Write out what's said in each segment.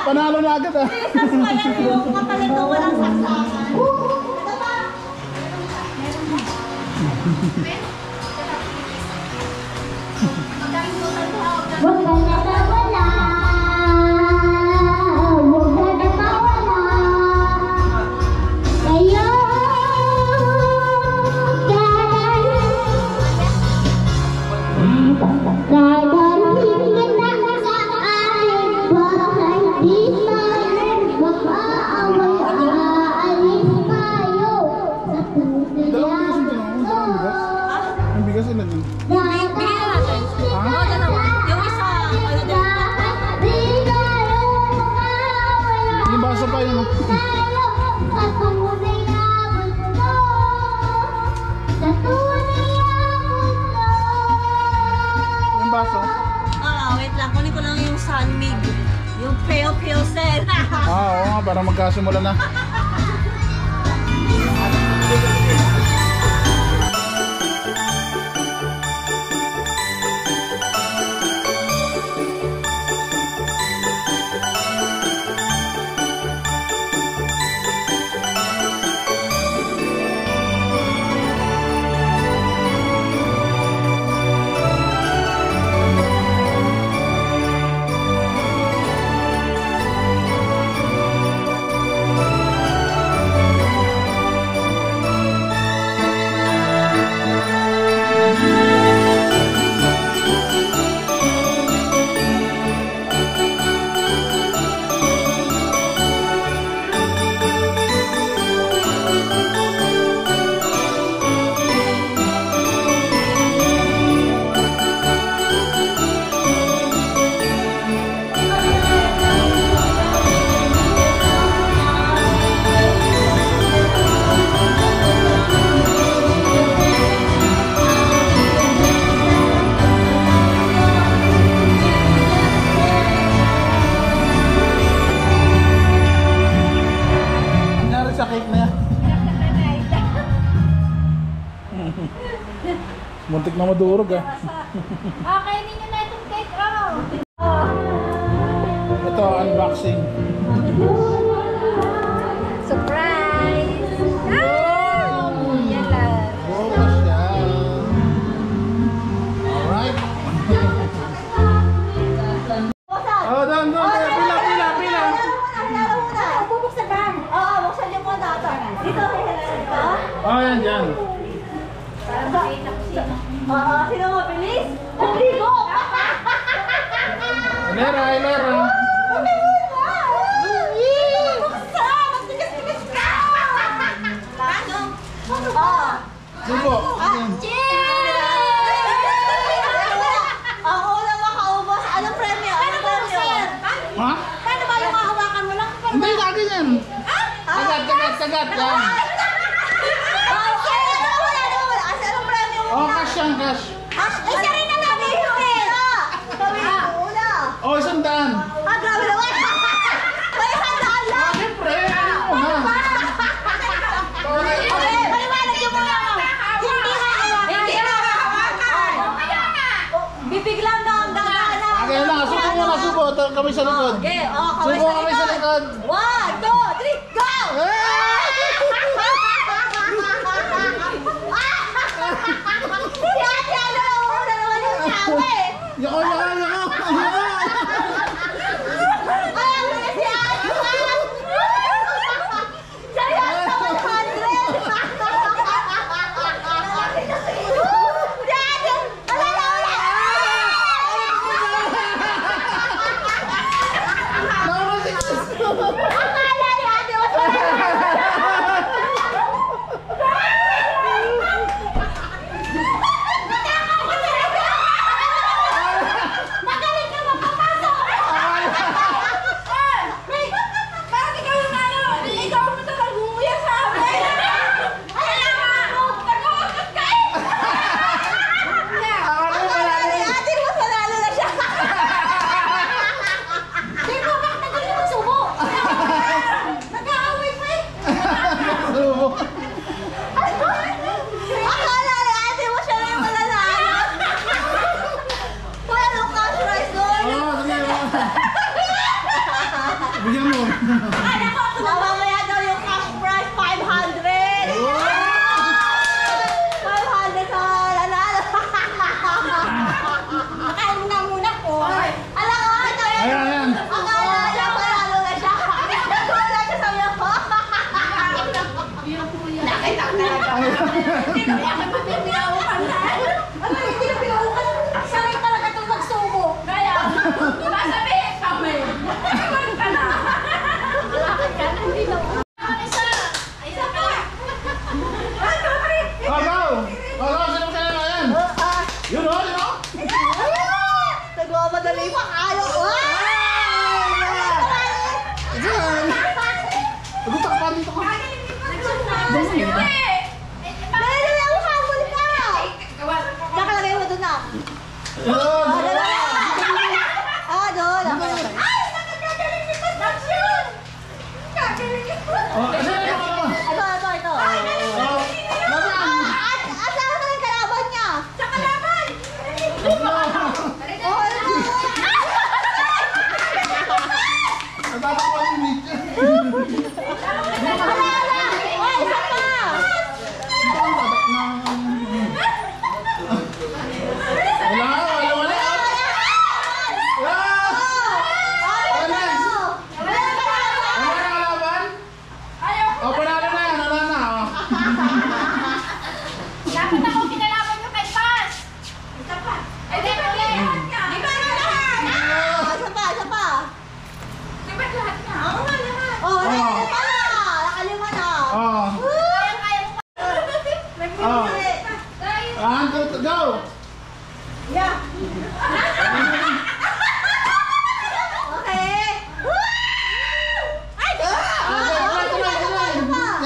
Panalo na agad ah. Jesus, kaya yung kapalit na walang saksakan. Huwag ka na nawala, huwag ka na mawala. Kayo, dadalhin ka na sa aking bahay. Di tayo mag-aaway, aalis tayo sa tunay na Nasa pa yun. Sa'yo, sa tunay na mundo. Sa tunay na mundo. Yung baso. Wait lang. Kunin ko lang yung Sunmig. Yung pale set. Oo nga, para magkasimula na. Sa cake na yan. Muntik na madurog ah. Kainin nyo na itong cake, oh. Ito, unboxing. Surprise! Yan lang. Bukas siya. Alright. Oh, doon. Pila. Bubuksan ka. Oo, buksan niyo muna ito. Dito, dito. Oh, yan, dyan. Oo, sino mabilis? Kumigo! Hilera. Buksan! Magtigas-tigas ka! Ano? Subo. Ang una makaubos. Anong premyo? Anong premyo? Ha? Paano ba yung hahawakan mo lang? Hindi, akin yan. Kagat. Yan. Anong premyo mo? Oh, cash yan, cash. Isa rin na namin yun! Kami yung una. Oh, 100. Grabe naman! May 100 lang! Siyempre, ano mo na? Paliwanag yung mga hindi hahawakan. Hindi hahawakan. Bibig lang daw ang gagana. Okay lang, subo. Kami sa likod. Okay, Subo kami sa likod. 1, 2, 3, go! Si Ate Ano, una naman yung sabi. Yako. Ay, ang mga si Ate. Sa'yo, 100. Si Ate, wala na. Akala ni Ate, mas magaling ka magpapasok! Wait! Bakit ikaw yung ano? Ikaw mo talagang gumuya sa amin! Kaya nga! Nag-uusap ka eh! Akala ni Ate, mas manalo na siya! Diba, bakit nagaling mo subo? Nag-aaway pa eh! Subo. Akala ni Ate mo siya na yung mananalo! Wala nung cash prize doon! Oh, sige. Bigyan mo. Mamamaya daw yung cash prize, 500! 500 sa nanalo! Akain mo na muna po! Alam ko, ito yun! Ayan. Akala niya manalo na siya! Wala siya sa iyo! Nakita ko talaga! Hindi na kaya may pinaukan na! Ano, hindi na pinaukan! Sanay talaga itong magsubo! Kaya, sasabihin kami! Nakaman ka na! Wala ka na, hindi na Dali, ako habol ka. Nakalagay mo doon na. Doon. Ay, nakagaling ni Madam yun. Kagaling ito. Ito. Asahan ka ng kalaban niya. Sa kalaban. Dapat ako kinalaban nyo kay Paz. Ay, di ba ulit? Di ba lahat? Isa pa. Di ba lahat na? Oo nga, lahat. Nakalima na. Kaya mo Nagpipili. Go! Yeah. Okay. Ay!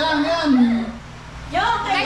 Yan! Yo, okay.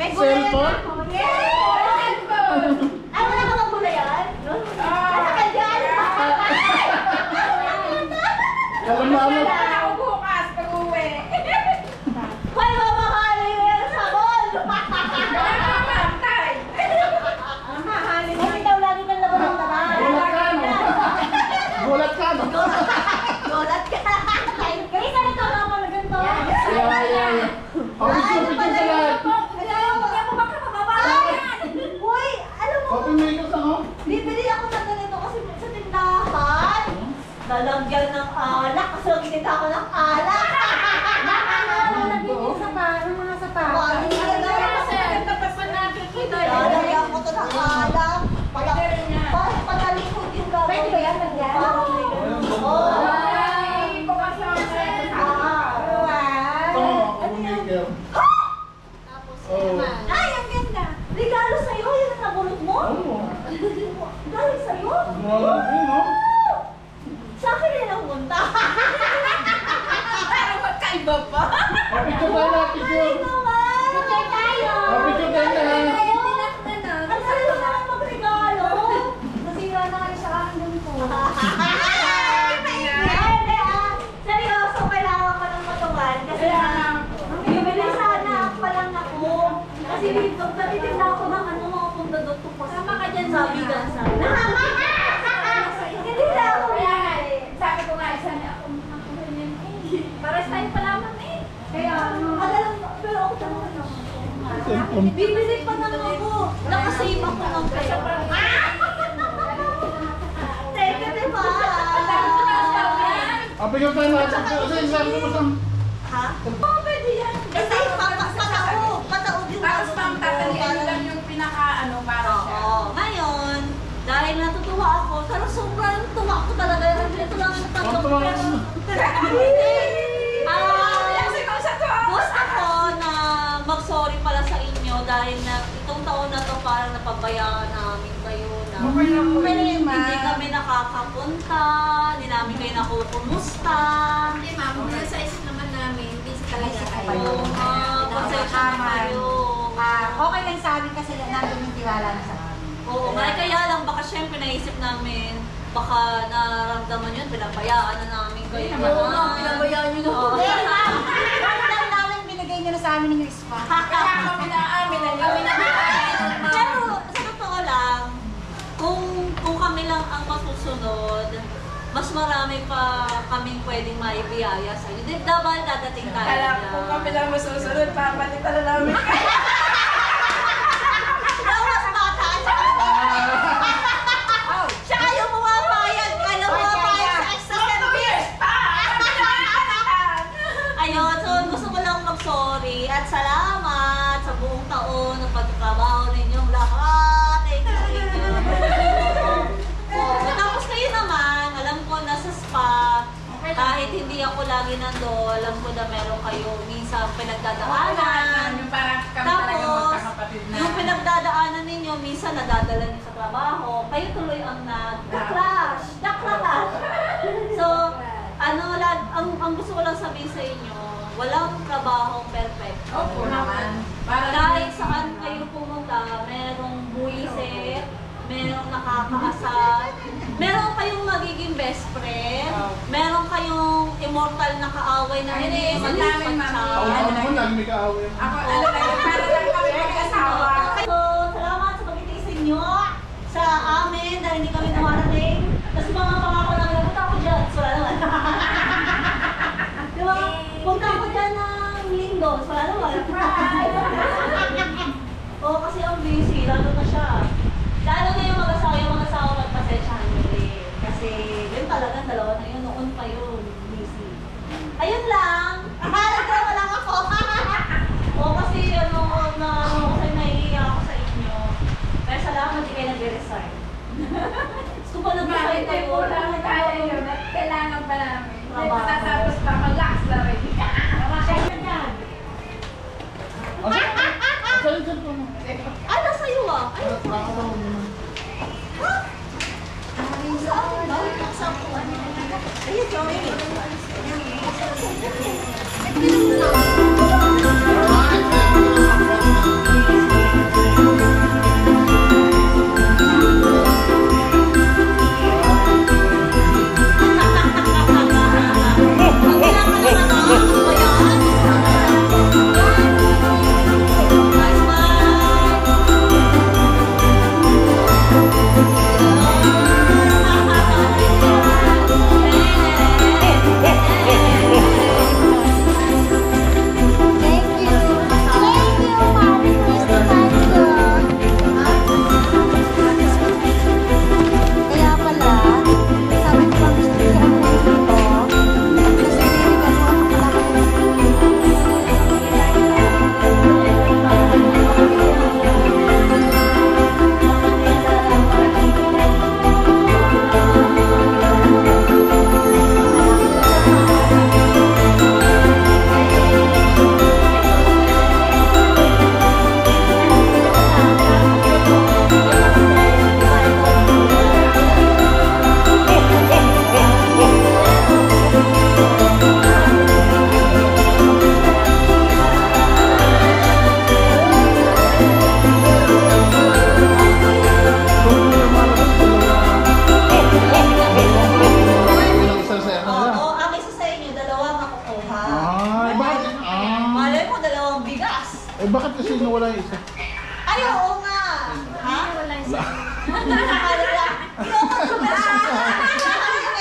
Cellphone? Ay, wala ka bang gulayan? Nasa kalyan? Alam na ano. Ako bukas, pag-uwi. Hoy, mamahalin mo yan sa mall! Mamantay. Kasi daw lagi kang laban ng laban. Gulat ka, no? Gulat ka, no? Gulat ka! Kaya saan ito naman na ganito? Yeah. Oh, picture sa lahat. Uy, alam mo, Coffee makers ako. bibili ako ng ganito kasi sa tindahan. Lalagyan ng alak kasi nagtitinda ako ng alak. Nagtitinda sa parang mga sapatos. Lalagyan ko ito ng alak. Patalikod yung gagawin. Pwede ba yan? Ay, bukas na ako. Ito, coffee maker. Oh. Ay, ang ganda! Regalo sa'yo, yun ang nabulot mo? Oo. Galing sa'yo? Wala ko, no? Sa akin rin ang punta. Pero magkaiba pa. Oh, picture tayo lahat, picture. naman! Picture tayo! Oh, picture tayo lahat. Ang sarili naman magregalo! Nasira na kayo sa akin dun po. Seryoso, kailangan ko ng patungan kasi bibili sana ako lang ako. Kasi dito, natitinda ako ng mga pundadot ko po. Sama ka dyan sa bigan sana. Hindi na ako yan. Sabi ko nga, isa niya ako makakuhin eh. Pares tayo palaman eh. Kaya, pero ako talaga naman. Cellphone. Bibili pa naman ako. Nakasave ako ng pera. Thank you, diba? Oh, picture tayo lahat. Kasi sabi mo sa... Ha? Oo, pwede yan. Kasi pataog yung Tapos ma'am, tatalian lang yung pinaka para siya. Oo. Ngayon, dahil natutuwa ako, pero sobrang tuwa ko talaga. Ito lang ang natanggap ko. Hindi. Gusto ko na mag-sorry pala sa inyo dahil na itong taon na to parang napabayaan namin kayo na hindi kami nakakapunta, hindi namin kayo nakukumusta. Hindi ma'am, mula sa isip naman namin, busy talaga kayo. Oo nga, pasensya na kayo. Okay lang sa amin kasi nandun yung tiwala na sa amin. Oo nga, kaya lang baka syempre naisip namin, baka nararamdaman yun, pinabayaan na namin kayo. Oo nga, pinabayaan nyo na. Oo. Ano lang namin binigay nyo na sa amin ng Crispa? Kaya kami na amin na yun. Pero sa totoo lang, kung kami lang ang masusunod, mas marami pa kaming pwedeng maibiyaya sa inyo. Di ba dadating tayo Kala na? kung kami lang masusunod, papalitan na namin. Dawas bata, siya yung pumapayag, kaya pumapayag sa extra service. Ayun, so gusto ko lang mag-sorry at salamat sa buong taon ng pagkatrabaho ninyong lahat. Thank you. Tapos kayo naman, alam ko nasa spa, kahit hindi ako lagi nando, alam ko na meron kayo minsan pinagdadaanan. Yung parang kami talaga Tapos, magkakapatid na. yung pinagdadaanan ninyo, minsan nadadala niyo sa trabaho, kayo tuloy ang nag-clash. So, ang gusto ko lang sabihin sa inyo, walang trabaho perfect. Opo naman. Para Kahit saan kayo pumunta, merong buwisit, merong nakakaasar, meron kayong magiging best friend, meron kayong immortal na kaaway na hindi Sa namin, ma'am. Taon-taon mo, lagi may kaaway. ako, ano lang, para lang kami mag-asawa. So, salamat sa pagkitiis ninyo sa amin dahil hindi kami dumarating. Kasi mga pangako lang, punta ako dyan. So, wala naman. Diba? Punta ako dyan ng linggo. So, wala naman. Oo, kasi ang busy. Lalo na siya. Lalo na yung mag-asawa magpasensyahan nyo rin. Kasi yun talagang dalawa na yun. Noon pa yun. Busy. Ayun lang. Nagdrama lang ako. Oo, kasi kasi naiiyak ako sa inyo. Pero salamat di kayo nag-resign. Gusto ko nag-resign kayo. Wala na tayo yun. Kailangan pa namin. Trabaho. Matatapos pa, mag-lax na rin. Saan yung cellphone mo? Ay, nasa iyo ah. Ay, Nakakatawa mo. saan ba? Nasa ako. Ayun, sorry. Alright,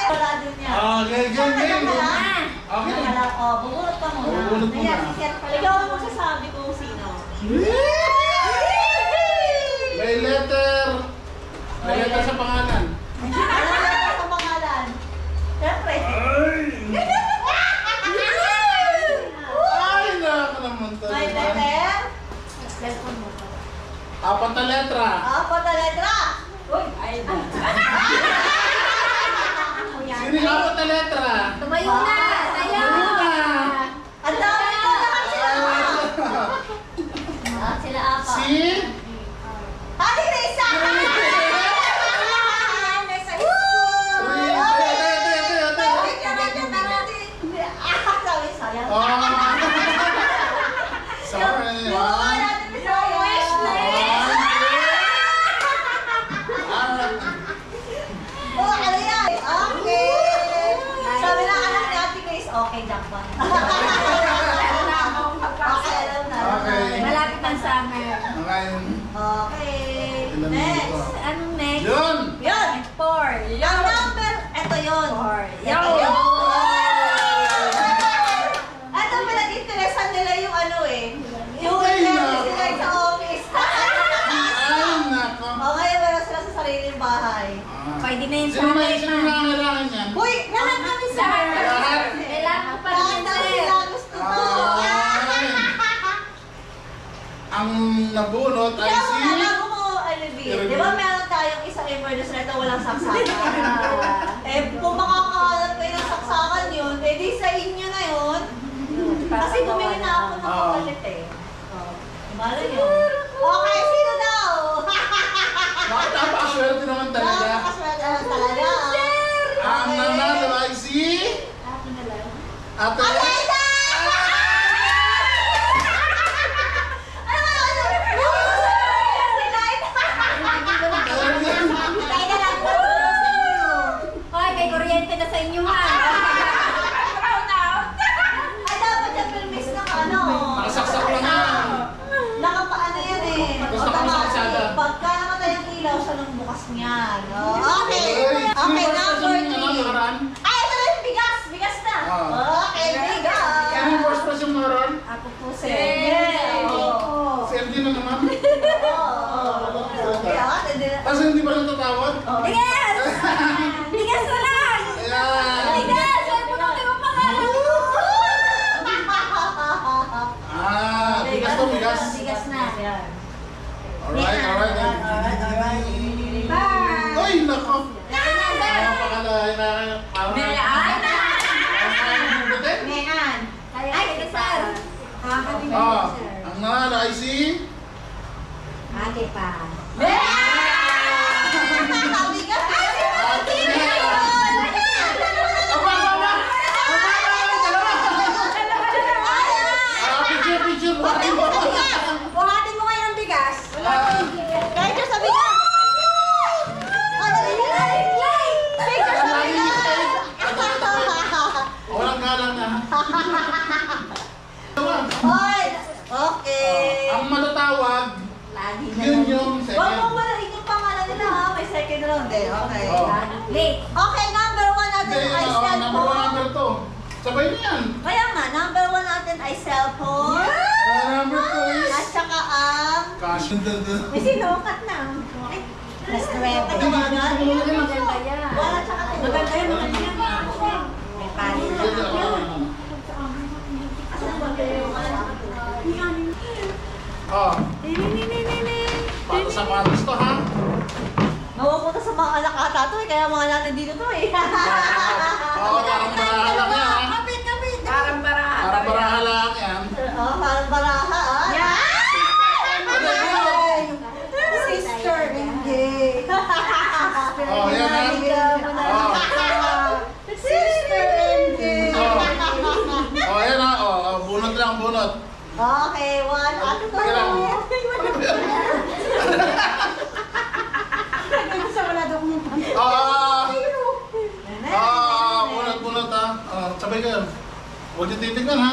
Wala din niya. Okay, game. Okay. Bubulot ka muna. Bubulot muna. Ikaw ang magsasabi kung sino. May letter. May letter sa pangalan. Ano na sa pangalan? Siyempre. Ay, naka naman to. May letter? Apat na letra. Apat na letra. Uy, ay na. Sino yung apat na letra? Tumayo na! Tayo! Ang dami ko lahat sila. Sila apat. Si? Ate Risa! Sorry. Okay, jackpot. Okay, alam na. Okay. Malapit ang summer. Ngayon. Okay. Ilan Next. minuto? Anong next? Yun! Yun! 4. Yung number, ito yun. Yo! Ito pinag-interesan nila yung ano eh. Yung Ay, meron nako. sila sa office. Ay, nako. O ngayon meron sila sa sariling bahay. Pwede na yung Sino summer sino na. nangangailangan yan? Uy! Lahat kami sa Lahat? Kailangan pa Lahat rin daw sir. sila gusto ko. Ay. Ang nabunot ay Kaya si... mo, alam mo, Olivia, di ba meron tayong isang emergency na ito walang saksakan? Eh, kung makakahalan kayo ng saksakan yun, eh di sa inyo na yun. Kasi bumili na ako ng kapalit eh. Malay yun. Okay, sino daw? Bakit napakaswerte naman talaga? Nakakaswerte naman talaga. Ang nanalo ay si... Ate... Ate! Hoy, may kuryente na sa inyo ha. Ay, dapat yung filmis na ano. Nakasaksak lang yan. Nakapaano yan eh. Gusto ko nakasaksada. Pagka namatay ang ilaw, siya nung bukas niyan. Oh, okay. Ay, Okay, sino ba number yung ano, 3. nakaraan? Ay, ito na yung bigas. Bigas na. Okay, bigas. Ano yung first prize yung nakaraan? Ako po Si sir. Engel. Oo. Si LD na naman. Oo. Kaya, hindi na. Kasi hindi pa rin tatawad. Bigas! Bigas na lang! Ayan. Bigas! Ay, punutin mo pangalan ko! Bigas to, bigas. Bigas na. Alright. Bye! Ay, nako. Napakalain na. Mean! Mean. Ay, sige sir. Ang nanalo ay si... Ate pa. Bigas. Ate Mel. Aba! Dalawa! Picture. Buhatin mo ngayon ang bigas. Kahit yung sa bigas. Walang galang na. Hoy! Okay. Ang matatawag, yun yung Huwag second. mong malaking yung pangalan nila ha. May second round eh. Okay. Oh. Late. Okay, number 1 natin Hindi, ay cellphone. number 1, number 2. Sabay na yan. Kaya nga, number 1 natin ay cellphone. Number 2 is... At saka ang... Cash. May sinukat na. Plus 9. Hindi, maganda yan. Maganda yan. Wala tsaka two. Maganda yan, maganda yan. May panin na. Oh. Pato sa patos to, ha? Mawapunta sa mga alakata to eh. Kaya mga natin dito to eh. Oo, parang baraha lang yan, ha? Kapit. Parang baraha. Parang baraha lang yan. Oh, parang baraha ah. Sister, hindi. Oh, yan, ha? Oh. Sister Engel. Oh, yan, ha? Oh, bunot lang, bunot. Okay, 1. Ano to? Sige lang. Sa wala daw mo. Bunot, ha? Sabay kayo. Huwag niyo titignan, ha?